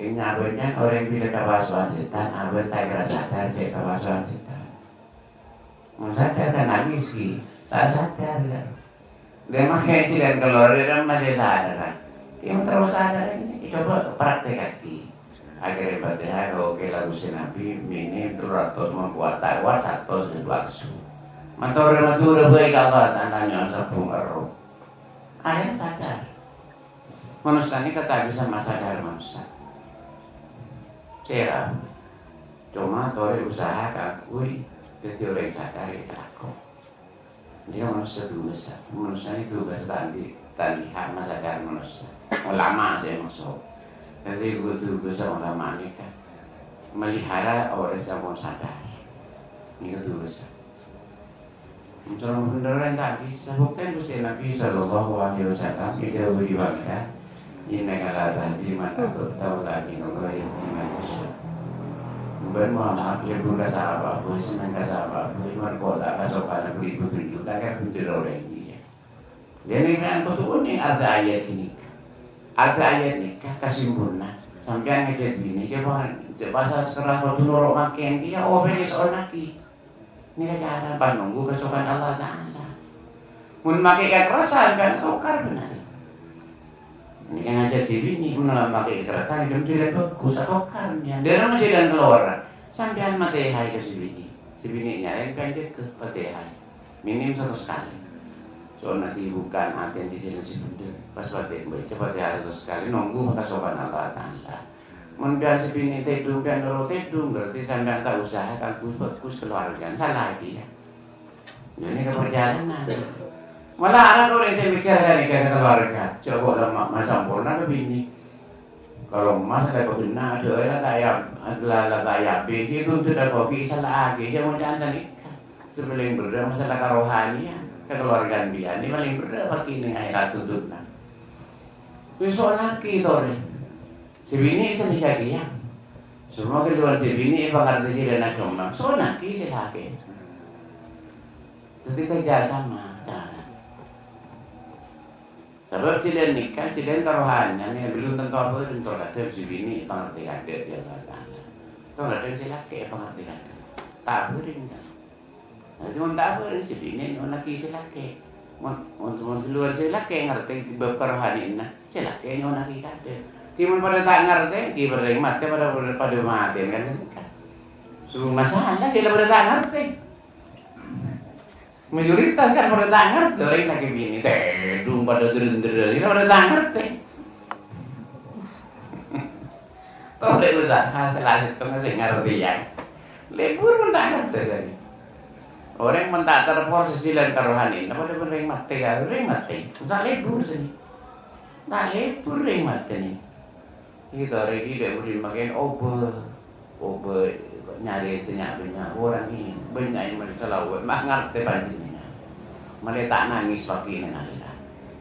Nyabutnya orang bila kewasuan setan, abad tak kira sadar cek kewasuan setan. Mau sadar kan nangis ki, tak sadar kan. Dia makin cilen keluar dia masih sadar kan. Dia terus sadar ini, coba praktek ki. Akhirnya berarti oke lagu Nabi minim 200 membuat tawar 100 berlaku. Matur baik Allah tandanya sabung ero. Akhirnya sadar. Manusia ini kata bisa sadar manusia. Cerah, cuma tori usaha kakui jadi orang sadar aku. Dia manusia itu bahasa tadi hama sadar manusia. Ulama saya maksud. Jadi guru ulama ini kan melihara orang sama sadar. Ini dosa. Mencari beneran tak bisa. Bukan Gusti Nabi Sallallahu Alaihi Wasallam itu beribadah. Inna kala tahdi man ahbabta walakin Allah yahdi man yasha. Ben Muhammad ya bukan sahabat, senang sahabat, cuma kola kasokan beri petunjuk tak kan bener orang ini. Jadi kan betul ni ada ayat ini. Ada ayat ni kesimpulan. Sampai ngecek ini ke bahasa sekarang waktu norok makin dia beli seorang lagi. Ini cara panunggu kesokan Allah Taala. Mun makai kekerasan kan tokar benar. Ini yang ngajak si bini memakai kekerasan itu tidak bagus atau karnya dia masih dan keluar sampai mati hai ke si bini nyari kan ke patihai minim 100 kali so nanti bukan hati yang disini si bener pas patih baik patihai 100 kali nunggu maka sopan Allah Taala membiar si bini tedung kan kalau tedung berarti sampai tak usaha bagus keluarga salah lagi ya jadi keperjalanan. Malah anak orang saya mikir hari kata keluarga, coba lama masa sempurna ke bini. Kalau mas ada kena ada lah kayak bini itu sudah kopi salah lagi, jangan nikah. Sebelum berdoa masalah kerohanian, kekeluargaan dia ini paling berdoa pakai ini akhirat tutupna. Besok lagi tore, si bini senikah dia. Semua kedua si bini pengerti si dan agama, so lagi si laki. Jadi kerjasama. Sebab cilen nikah, cilen karohannya nih belum tentu apa tentu ada si bini pengerti ada dia kata. Tentu ada si laki pengerti ada. Tak bering kan. Nah cuma tak bering si bini laki si laki. Untuk luar si laki ngerti sebab karohani nah si laki laki ada. Timun pada tak ngerti, di bering mati pada mati kan nikah. Suruh masalah dia pada tak ngerti. Mayoritas kan pada tak ngerti orang lagi bini tedung pada deren-deren kita pada tak ngerti. Tahu deh usaha selalu itu masih ngerti ya. Lebur pun tak ngerti saja. Orang pun tak terproses dan karohani. Apa ada orang mati kan? Orang mati. Tak lebur sini. Tak lebur orang mati ni. Kita orang tidak boleh makan obat. Nyari banyak orang ini banyak yang mereka lawan mak ngerti banjirnya mereka tak nangis waktu ini nalira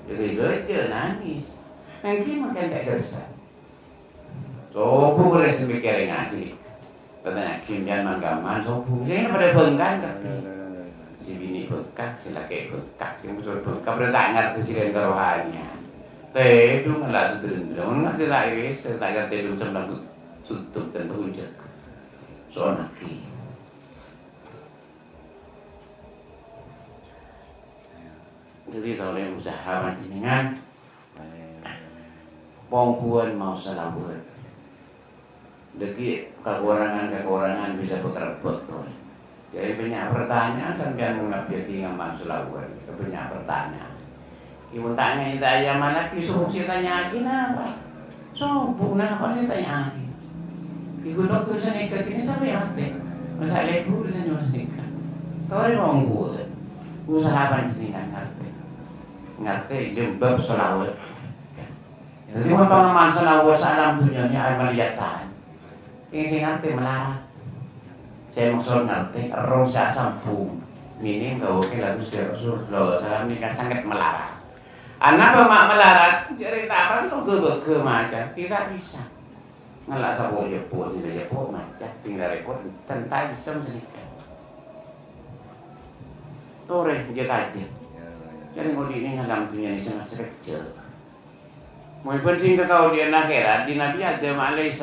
jadi dia nangis nanti makan tak kerasa so aku boleh semikir ngaji katanya kimpian manggaman so aku ini pada bengkan tapi si bini bengkak si laki bengkak si musuh bengkak pada tak ngerti si dan kerohanian itu malah sederhana ngerti tak bisa tak ngerti itu sempat tutup dan berhujat soal lagi. Jadi kalau yang usaha dengan pongkuan mau salah buat. Jadi kekurangan bisa bekerja. Jadi banyak pertanyaan sampai mengabdi dengan sulawat. Banyak pertanyaan. Ibu tanya itu ayam mana kisah tanya lagi apa? So bukan apa tanya lagi. Igulo ko sa nikat ini sabi ate. Masalay po sa niyo sa nikat. Tawari mo ang gulat. Usahapan sa nikat ngarte. Ngarte, jembab solawat. Jadi mo pangaman solawat sa alam po niya ay maliyatan. Kasi ngarte malarat. Saya maksud ngarte, rong sa 10. Minim daw okay lagu si Rasulullah salam ni sangat melarat. Anak mak melarat, cerita apa lo ke macam tidak bisa. Ngalah sa boleh po sila po macam tinggal rekod tentang bisa menikah. Tore dia kaji. Jadi mau ini ngalam dunia ni sangat sekecil. Mau penting kau dia akhirat di Nabi ada Malaysia.